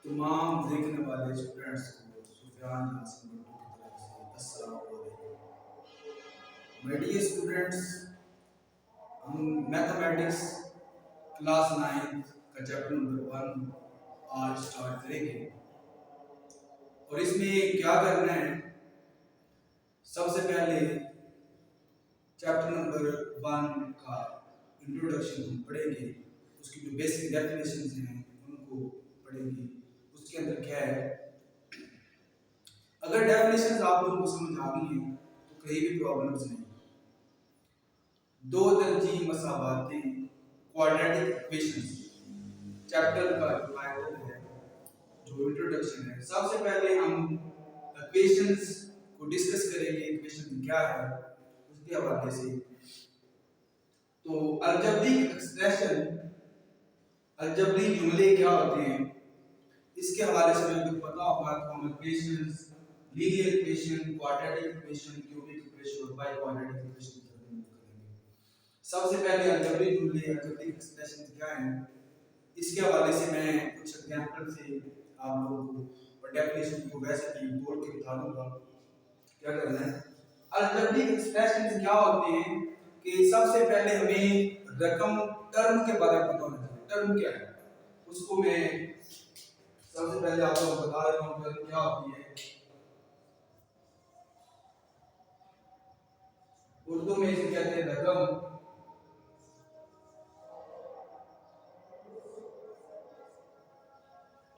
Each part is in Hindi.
तमाम देखने वाले स्टूडेंट्स को सुफियान यासिन भुट्टो की तरफ से अस्सलाम वालेकुम। माय डियर स्टूडेंट्स, हम मैथमेटिक्स क्लास 9 का चैप्टर नंबर 1 आज स्टार्ट करेंगे। और इसमें क्या करना है, सबसे पहले चैप्टर नंबर 1 का इंट्रोडक्शन हम पढ़ेंगे। उसकी जो बेसिक डेफिनेशंस हैं उनको पढ़ेंगे। उसके अंदर क्या है, अगर डेफिनेशंस आप लोगों को समझ आ गई हैं तो कहीं भी प्रॉब्लम्स नहीं। दो तरजीह मसावाती क्वाड्रेटिक इक्वेशंस चैप्टर का जो टाइटल है, जो इंट्रोडक्शन है, सबसे पहले हम इक्वेशंस को डिस्कस करेंगे। इक्वेशन क्या है उसके हवाले से। तो अलजेब्रिक एक्सप्रेशन, अलजेब्रिक जुमले क्या होते हैं, इसके हवाले से हमें कुछ पता होगा तो हम equations, linear equation, quadratic equation, cubic equation और बाई क्वाड्रेटिक इक्वेशन की तरफ मूव करेंगे। सबसे पहले अलजेब्रिक जुमले, अलजेब्रिक एक्सप्रेशन क्या है, इसके हवाले से मैं कुछ एग्जांपल से आप लोगों को और डेफिनेशन को वैसे भी बोल के बता दूंगा। क्या करना है, अलजेब्रिक एक्सप्रेशंस क्या होते हैं कि सबसे पहले हमें रकम टर्म के बारे में पता होना चाहिए। टर्म क्या है उसको मैं सबसे पहले आप लोगों को बता देता हूँ। टर्म क्या होती है, उर्दू में इसे कहते हैं रकम।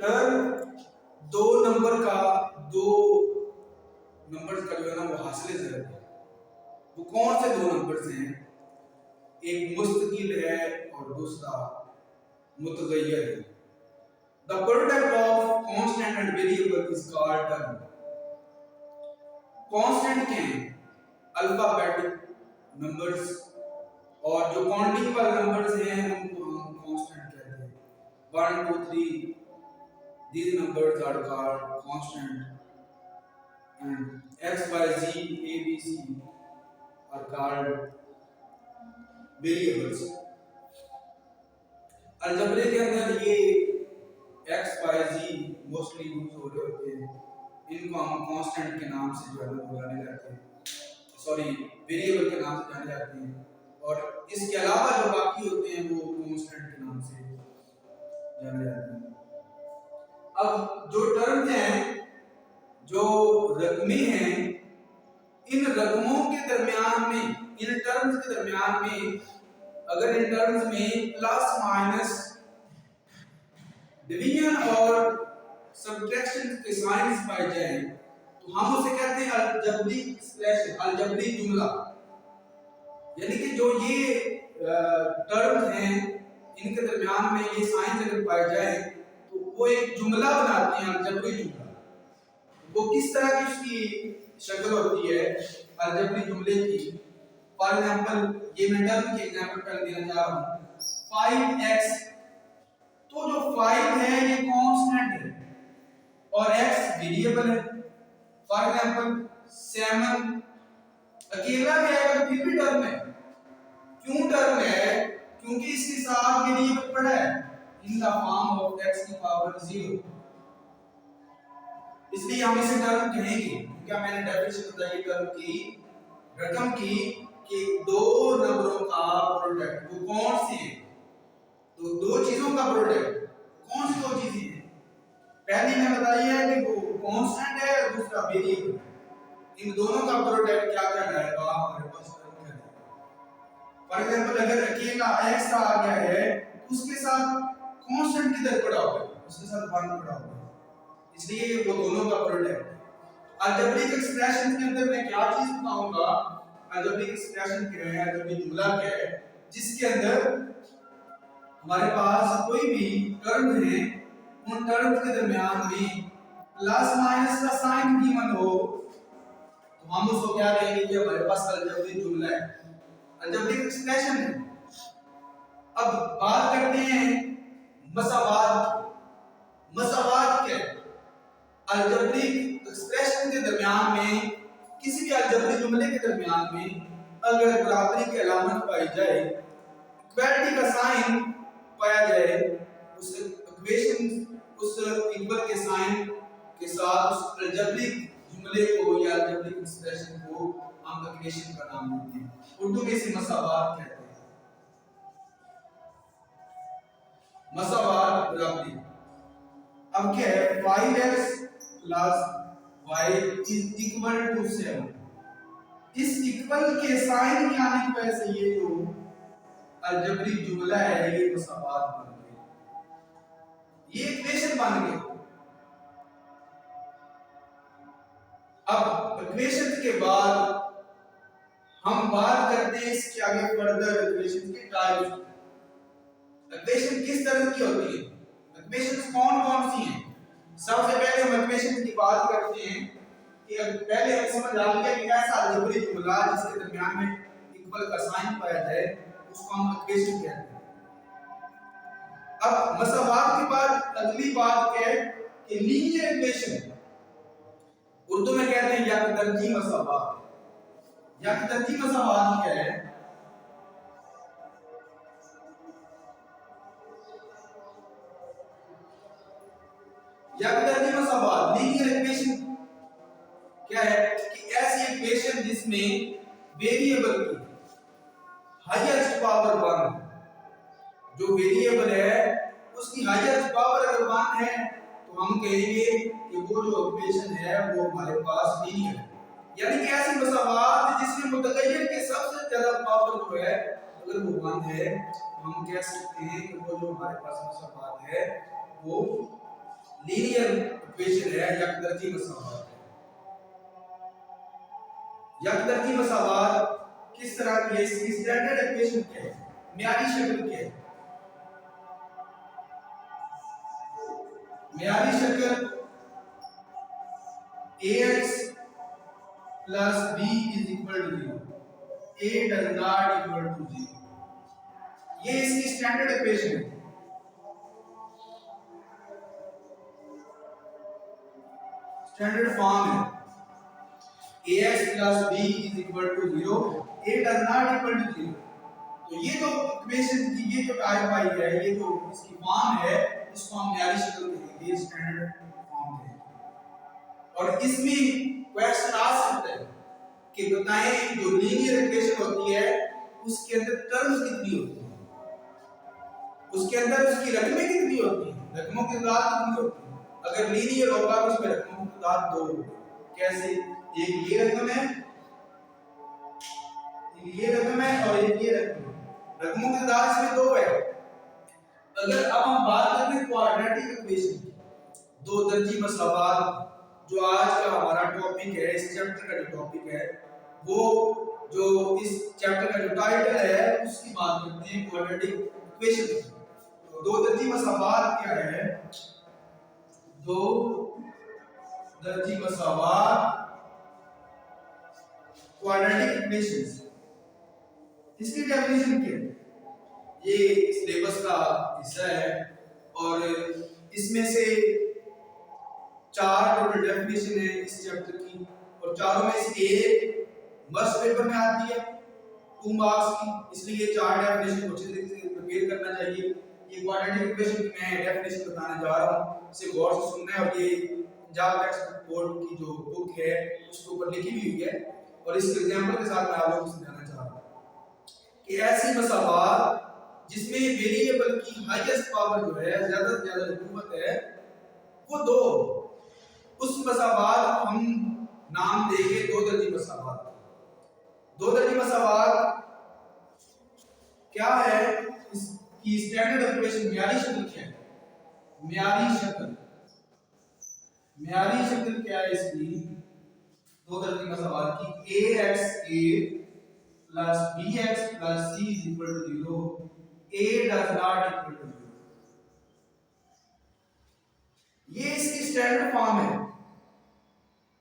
टर्म दो नंबर का जो है ना वो हासिल ज़रब है। वो कौन से दो नंबर्स हैं, एक मुस्तकिल है और दूसरा मुतगय्यर है। The product of constant and variable is called term. Constant क्या है, अल्फाबेटिक नंबर्स, और जो काउंटिंग वाले नंबर्स हैं उनको हम कांस्टेंट कहते हैं। 1 2 3 these numbers are called constant, and x y z a b c are called variables। Algebra के अंदर ये x y z mostly use हो रहे होते हैं। इनको हम कांस्टेंट के नाम से जो है ना जाने जाते हैं, सॉरी वेरिएबल के नाम से जाने जाते हैं। और इसके अलावा जो बाकी होते हैं वो कांस्टेंट के नाम से जाने जाते हैं। अब जो टर्म हैं, जो रकमें हैं, इन रकमों के दरमियान में, इन टर्म्स के दरमियान में अगर इन टर्म्स में प्लस माइनस, डिवीजन और सब्ट्रैक्शन के साइंस पाए जाएं तो हम उसे कहते हैं अलजेब्रिक एक्सप्रेशन, अलजेब्रिक जुमला। यानी कि जो ये टर्म्स हैं इनके दरमियान में ये साइंस अगर पाए जाए तो वो एक जुमला बनाते हैं, अलजेब्रिक जुमला। वो किस तरह की उसकी शक्ल होती है अलजेब्रिक जुमले की। फॉर एग्जांपल ये मैं टर्म की एग्जांपल पहले देना चाह रहा हूं। 5x, तो जो 5 है ये कांस्टेंट है और x वेरिएबल है। फॉर एग्जांपल 7 अकेला भी आएगा तो फिर भी टर्म है। क्यों टर्म है, क्योंकि इसके साथ वेरिएबल पड़ा है in the form of x की पावर 0, इसलिए हम इसे टर्म कहेंगे। क्या मैंने डेफिनेशन बताई टर्म की, रकम की, कि दो नंबरों का प्रोडक्ट। वो कौन सी है, तो दो चीजों का प्रोडक्ट। कौन सी दो चीजें हैं, पहली ने बताई है कि वो कांस्टेंट है और दूसरा वेरिएबल। इन दोनों का प्रोडक्ट क्या कहलाएगा, हमारे पास टर्म कहलाएगा। फॉर एग्जांपल अगर अकेला x आ गया है उसके साथ कांस्टेंट किधर पड़ा होगा, उसके साथ 1 पड़ा होगा, इसलिए वो दोनों का प्रोडक्ट। अलजेब्रिक एक्सप्रेशन के अंदर मैं क्या चीज बताऊंगा, अलजेब्रिक एक्सप्रेशन क्या है, अलजेब्रिक जुमला क्या है, जिसके अंदर हमारे पास कोई भी टर्म है, उन टर्म्स के दरमियान में प्लस माइनस का साइन गिवन हो तो हम उसको क्या कहेंगे कि हमारे पास अलजेब्रिक जुमला है, अलजेब्रिक एक्सप्रेशन है। अब बात करते हैं मसावात। मसावात क्या है, अलजेब्रिक एक्सप्रेशन के दरमियान में, किसी भी अलजेब्रिक जुमले के दरमियान में अगर बराबरी की अलामत पाई जाए, इक्वालिटी का साइन पाया जाए, उस इक्वेशन, उस इक्वल के साइन के साथ उस अलजेब्रिक जुमले को या अलजेब्रिक एक्सप्रेशन को हम इक्वेशन का नाम देते हैं। उर्दू में इसे मसावात कहते हैं। मसावात बराबरी। अब क्या है 5x plus y is equal to 7। इस इक्वल के साइन के आने की वजह से ये जो अलजेब्रिक जुमला है ये मसावात बन गई, ये इक्वेशन बन गई। अब इक्वेशन के बाद हम बात करते हैं इसके आगे फर्दर इक्वेशन के टाइप्स। इक्वेशन किस तरह की होती है, इक्वेशन कौन कौन सी हैं। सबसे पहले हम इक्वेशन की बात करते हैं कि पहले हम समझ आ गया कि ऐसा अलजेब्रिक जुमला जिसके दरमियान में इक्वल का साइन पाया जाए उसको हम इक्वेशन कहते हैं। अब मसावात के बाद अगली बात क्या है कि लीनियर इक्वेशन, उर्दू में कहते हैं यकदर्जी मसावात। यकदर्जी मसावात क्या है, यकदर्जी मसावात लीनियर इक्वेशन क्या है कि ऐसी इक्वेशन जिसमें वेरिएबल की हाईएस्ट पावर 1, जो वेरिएबल है उसकी हाईएस्ट पावर अगर 1 है तो हम कहेंगे कि वो जो इक्वेशन है वो हमारे पास लीनियर है। यानी कि ऐसी मसावात जिसमें मुतगय्यर के सबसे ज्यादा पावर जो है अगर वो 1 है तो हम कह सकते हैं कि वो जो हमारे पास मसावात है वो लीनियर इक्वेशन है, यकदर्जी मसावात है। यकदर्जी मसावात किस तरह की है, इसकी स्टैंडर्ड इक्वेशन क्या है, म्यारी शक्ल क्या है। म्यारी शक्ल ax plus b is equal to 0, a does not equal to 0, ये इसकी स्टैंडर्ड इक्वेशन है। स्टैंडर्ड फॉर्म है ax plus b is equal to 0, a does not equal to 0। तो ये जो इक्वेशन की ये जो टाइप आई है, ये जो इसकी फॉर्म है इसको हम म्यारी शक्ल कहेंगे, स्टैंडर्ड फॉर्म कहेंगे। और इसमें क्वेश्चन आ सकता है कि बताएं जो लीनियर इक्वेशन होती है उसके अंदर टर्म्स कितनी होती है, उसके अंदर उसकी रकमें कितनी होती हैं, रकमों की तादाद कितनी होती है। अगर लीनियर होगा तो उसमें रकमों की तादाद 2 होगी। कैसे, एक ये रकम है, ये रकम है और एक ये रकम है, रकमों की तादाद इसमें 2 है। अगर अब हम बात करें क्वाड्रेटिक इक्वेशन की, दो दर्जी मसावात, जो आज का हमारा टॉपिक है, इस चैप्टर का जो टॉपिक है वो जो इस चैप्टर का जो टाइटल है उसकी बात करते हैं क्वाड्रेटिक इक्वेशन। तो दो दर्जी मसावात क्या है, दो दर्जी मसावात क्वाड्रेटिक इक्वेशंस, इसकी डेफिनेशन क्या है, ये सिलेबस का हिस्सा है और इसमें से 4 टोटल डेफिनेशन है इस चैप्टर की और चारों में से एक मस्ट पेपर में आती है 2 मार्क्स की, इसलिए 4 डेफिनेशन को अच्छे तरीके से प्रिपेयर करना चाहिए। ये क्वाड्रेटिक इक्वेशन की मैं डेफिनेशन बताने जा रहा हूं, इसे गौर से सुनना है। और ये पंजाब टेक्स्ट बोर्ड की जो बुक है उसके ऊपर लिखी हुई है और इस एग्जांपल के साथ मैं आप लोगों को समझाना चाह रहा हूं कि ऐसी मसावात जिसमें वेरिएबल की हाईएस्ट पावर जो है ज्यादा से ज्यादा कीमत है वो 2, उस मसावात को हम नाम देंगे दो दर्जी मसावात। दो दर्जी मसावात क्या है, इसकी स्टैंडर्ड इक्वेशन म्यारी शक्ल क्या है, म्यारी शक्ल, म्यारी शक्ल क्या है इसकी दो दर्जी मसावात की, ax plus bx plus c is equal to 0, a does not equal to 0। ये इसकी स्टैंडर्ड फॉर्म है,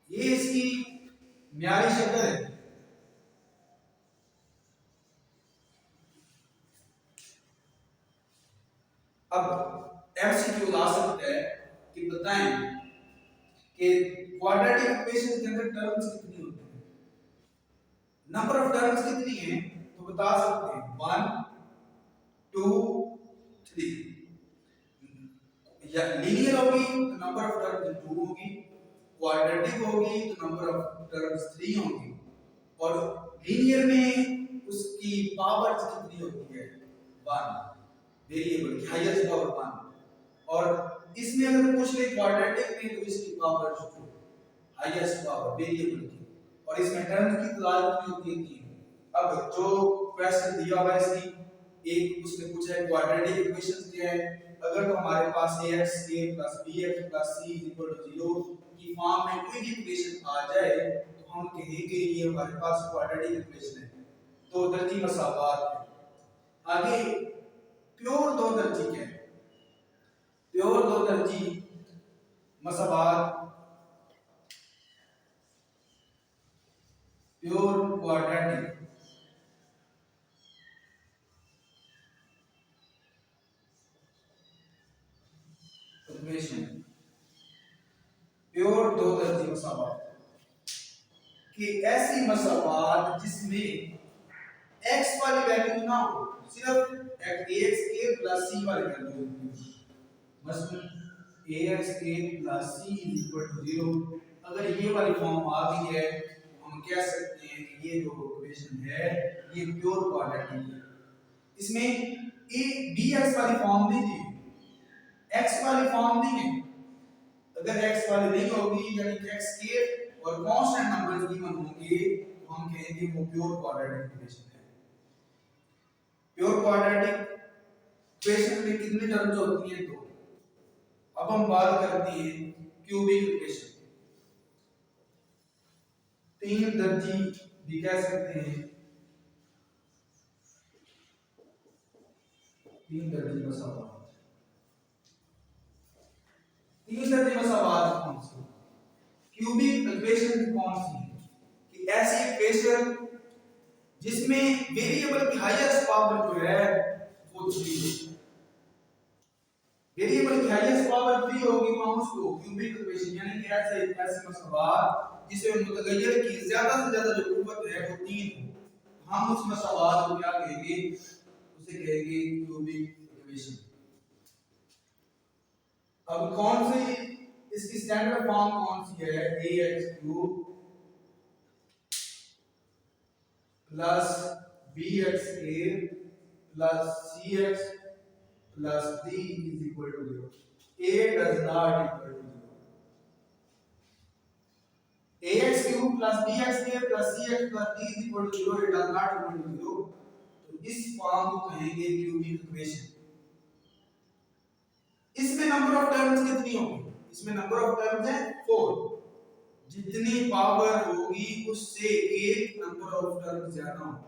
ये इसकी म्यारी शक्ल है। अब एमसीक्यू आ सकता है कि बताएं कि क्वाड्रेटिक इक्वेशन के अंदर टर्म्स कितनी होती है, नंबर ऑफ टर्म्स कितनी है, तो बता सकते हैं 1 2 3। या लीनियर होगी तो नंबर ऑफ टर्म्स 2 होगी, क्वाड्रेटिक होगी तो नंबर ऑफ टर्म्स 3 होगी, और लीनियर में उसकी पावर कितनी होती है 1, वेरिएबल की हाईएस्ट पावर 1, और इसमें अगर पूछ ले क्वाड्रेटिक में तो इसकी पावर 2, हाईएस्ट पावर वेरिएबल की, और इसमें टर्म्स की तादाद कितनी होती है 3। अब जो क्वेश्चन दिया हुआ है इसकी एक उसने पूछा है क्वाड्रेटिक इक्वेशन क्या है, अगर तो हमारे पास ax a + bx + c = 0 की फॉर्म में कोई भी इक्वेशन आ जाए तो हम कहेंगे ये हमारे पास क्वाड्रेटिक इक्वेशन है, दो दर्जी मसावात है। आगे प्योर दो दर्जी क्या है, प्योर दो दर्जी मसावात, प्योर क्वाड्रेटिक इक्वेशन, प्योर दो दर्जी मसावात कि ऐसी मसावात जिसमें x वाली वैल्यू ना हो, सिर्फ ax a + c वाली वैल्यू होगी, मसलन ax a + c = 0। अगर ये वाली फॉर्म आ गई है तो हम कह सकते हैं कि ये जो इक्वेशन है ये प्योर क्वाड्रेटिक है। इसमें a bx वाली फॉर्म नहीं दी, x वाली फॉर्म नहीं है। अगर x वाली नहीं होगी यानी कि x के और कांस्टेंट नंबर्स गिवन होंगे तो हम कहेंगे वो प्योर क्वाड्रेटिक इक्वेशन है। प्योर क्वाड्रेटिक इक्वेशन में कितनी टर्म्स होती हैं 2। अब हम बात करते हैं क्यूबिक इक्वेशन, 3 दर्जी भी कह सकते हैं, 3 दर्जी मसावात। 3 दर्जी मसावात कौन सी, क्यूबिक इक्वेशन कौन सी है कि ऐसी इक्वेशन जिसमें वेरिएबल की हाईएस्ट पावर जो है वो 3 है, वेरिएबल की हाईएस्ट पावर 3 होगी तो हम उसको क्यूबिक इक्वेशन यानी कि ऐसे मसावात जिसमें मुतगय्यर की ज्यादा से ज्यादा जो कुव्वत है वो 3 हो, तो हम उस मसावात को क्या कहेंगे, उसे कहेंगे क्यूबिक इक्वेशन। अब कौन सी इसकी स्टैंडर्ड फॉर्म कौन सी है, ax³ plus bxa plus cx plus d is equal to 0। a does not equal to 0। ax³ plus bxa plus cx plus d is equal to 0, it does not equal to 0। तो इस फॉर्म को कहेंगे क्यूबिक इक्वेशन। इसमें नंबर ऑफ टर्म्स कितनी होंगी, इसमें नंबर ऑफ टर्म्स है 4, जितनी पावर होगी उससे एक नंबर ऑफ टर्म्स ज्यादा होगी।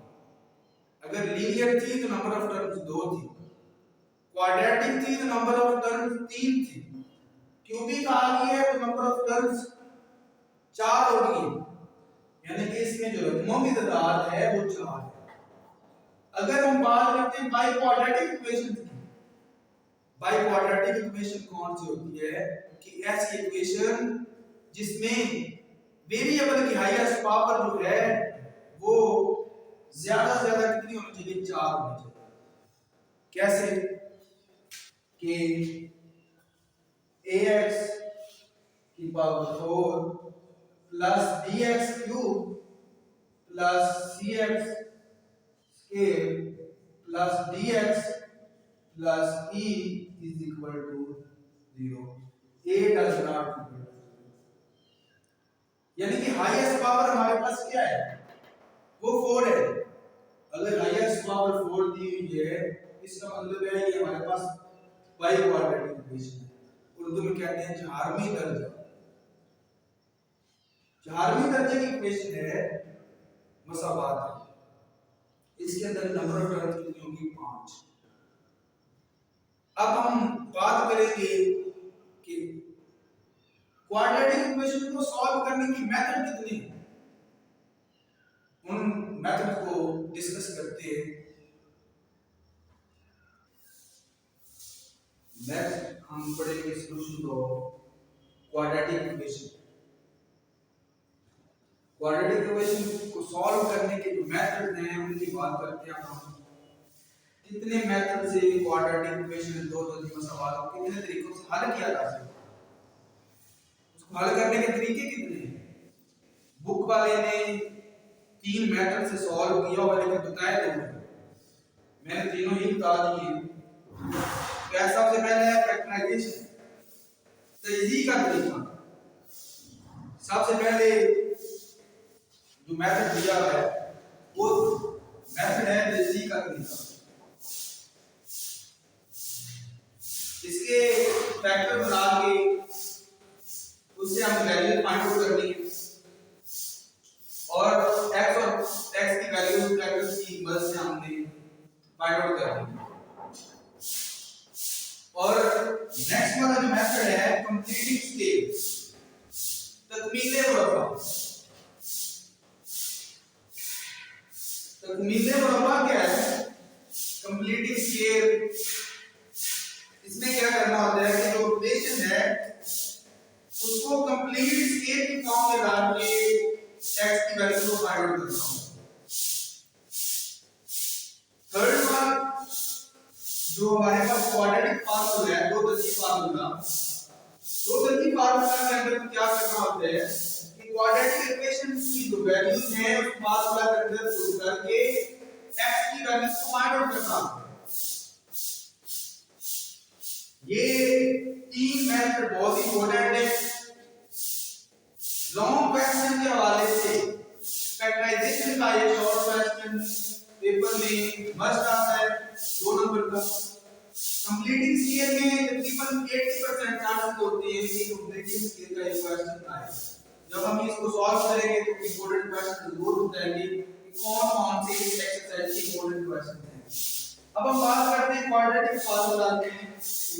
अगर लीनियर थी तो नंबर ऑफ टर्म्स 2 थी, क्वाड्रेटिक थी तो नंबर ऑफ टर्म्स 3 थी, क्यूबिक आ गई है तो नंबर ऑफ टर्म्स 4 हो गई, यानी कि इसमें जो रकमों की तादाद है वो 4 है। अगर हम बात करते हैं बाई क्वाड्रेटिक इक्वेशन की, बाई क्वाड्रेटिक इक्वेशन कौन सी होती है कि ऐसी इक्वेशन जिसमें वेरिएबल की हाईएस्ट पावर जो है वो ज्यादा से ज्यादा कितनी होनी चाहिए, 4 होनी चाहिए। कैसे कि ax की power 4 plus bx³ plus cx square plus dx plus e is equal to 0। a does not equal to 0, यानी कि हाईएस्ट पावर हमारे पास क्या है वो 4 है। अगर हाईएस्ट पावर 4 दी हुई है इसका मतलब है कि हमारे पास बाई क्वाड्रेटिक इक्वेशन है, उर्दू में कहते हैं 4वीं दर्जा, 4वीं दर्जे की इक्वेशन है मसावात। इसके अंदर नंबर ऑफ टर्म्स कितनी होगी, 5। अब हम बात करेंगे कि क्वाड्रेटिक इक्वेशन को सॉल्व करने की मेथड कितनी है, उन मेथड को डिस्कस करते हैं। नेक्स्ट हम पढ़ेंगे solution of quadratic equation. Quadratic equation को सॉल्व करने के जो मेथड हैं उनकी बात करते हैं हम। कितने मेथड से क्वाड्रेटिक इक्वेशन दो दर्जनों सवाल को कितने तरीकों से हल किया जा सकता है, उसको हल करने के तरीके कितने हैं। बुक वाले ने 3 मेथड से सॉल्व किया और लेकिन बताए दो, मैंने तीनों ही बता दिए। सबसे पहले है फैक्टराइजेशन, तेजी का तरीका। सबसे पहले जो मेथड दिया है वो मेथड है तेजी का तरीका। इसके फैक्टर बना के उससे हम वैल्यू फाइंड आउट करनी है और x की वैल्यू फैक्टर्स की मदद से हमने फाइंड आउट करनी है। और नेक्स्ट वाला जो मेथड है कंप्लीटिंग स्केल, तकमीले मुरब्बा। तकमीले मुरब्बा क्या है? कंप्लीटिंग स्केल, इसमें क्या करना होता है कि जो रिलेशन है उसको कंप्लीट स्केल की फॉर्म में डाल के x की वैल्यू को फाइंड आउट करना होगा। थर्ड वन जो हमारे पास क्वाड्रेटिक फार्मूला है, दो दर्जी फार्मूला। दो दर्जी फार्मूला के अंदर क्या करना होता है कि क्वाड्रेटिक इक्वेशन की जो वैल्यूज है उस फार्मूला के अंदर पुट करके x की वैल्यू को फाइंड आउट करना होता है। ये 3 मेथड बहुत ही इंपॉर्टेंट है। लॉन्ग क्वेश्चन के हवाले से फैक्टराइजेशन का एक शॉर्ट क्वेश्चन पेपर में मस्ट आता है 2 नंबर का। कंप्लीटिंग स्केल में तकरीबन 80% चांसेस होते हैं कि कंप्लीटिंग स्केल का एक क्वेश्चन आए। जब हम इसको सॉल्व करेंगे तो इंपॉर्टेंट क्वेश्चन जरूर बताएंगे कि कौन-कौन से एक्सरसाइज के इंपॉर्टेंट क्वेश्चन हैं। अब हम बात करते हैं क्वाड्रेटिक फार्मूला की।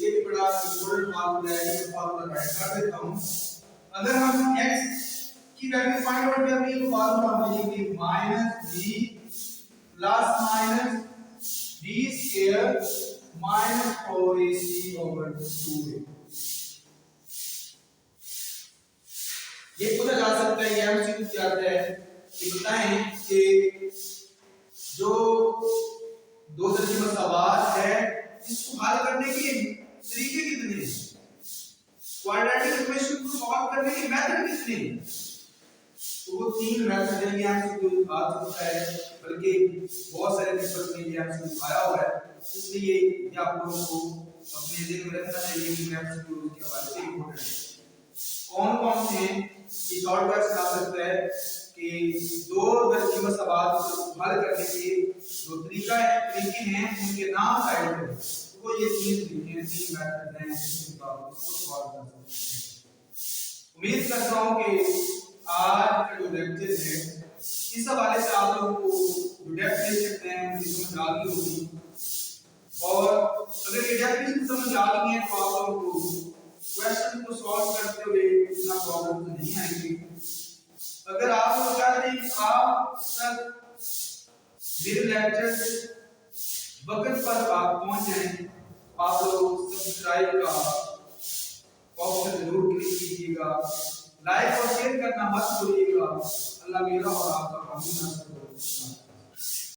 ये भी बड़ा इंपॉर्टेंट फार्मूला है, ये फार्मूला राइट कर देता हूं। अगर हम x की वैल्यू फाइंड आउट करनी है तो फार्मूला हम लिखेंगे -b plus minus b square minus 4ac/2a। ये पूछा जा सकता है, ये एमसीक्यू क्या आता है कि बताएं कि जो दो दर्जी मसवार है इसको हल करने के तरीके कितने हैं, क्वाड्रेटिक इक्वेशन को सॉल्व करने के मेथड कितने हैं। तो वो 3 मेथड है, ये एमसीक्यू आ सकता है, बल्कि बहुत सारे पेपर में ये एमसीक्यू आया हुआ है, इसलिए ये आप लोगों को अपने दिल में रखना चाहिए कि एमसीक्यू के हवाले से इंपॉर्टेंट है। कौन-कौन से ये शॉर्ट कट्स आ सकता है कि दो दर्जी मसवार को हल करने के जो तरीके हैं उनके नाम साइड करें। तो ये 3 तरीके हैं, 3 मेथड हैं जिससे आप इसको सॉल्व कर सकते हैं। उम्मीद करता हूं कि आज का जो लेक्चर है इस हवाले से आप लोगों को जो डेफिनेशन सकते हैं उनकी समझ आ गई होगी। और अगर ये डेफिनेशन समझ आ गई है तो आप लोगों को क्वेश्चन को सॉल्व करते हुए इतना प्रॉब्लम तो नहीं आएगी। अगर आप लोग चाहते हैं कि आप तक मेरे लेक्चर वक्त पर आप पहुंच जाएं, आप लोग सब्सक्राइब का ऑप्शन जरूर क्लिक कीजिएगा, लाइक और शेयर करना मत भूलिएगा। अल्लाह मेरा और आपका काम ना करे।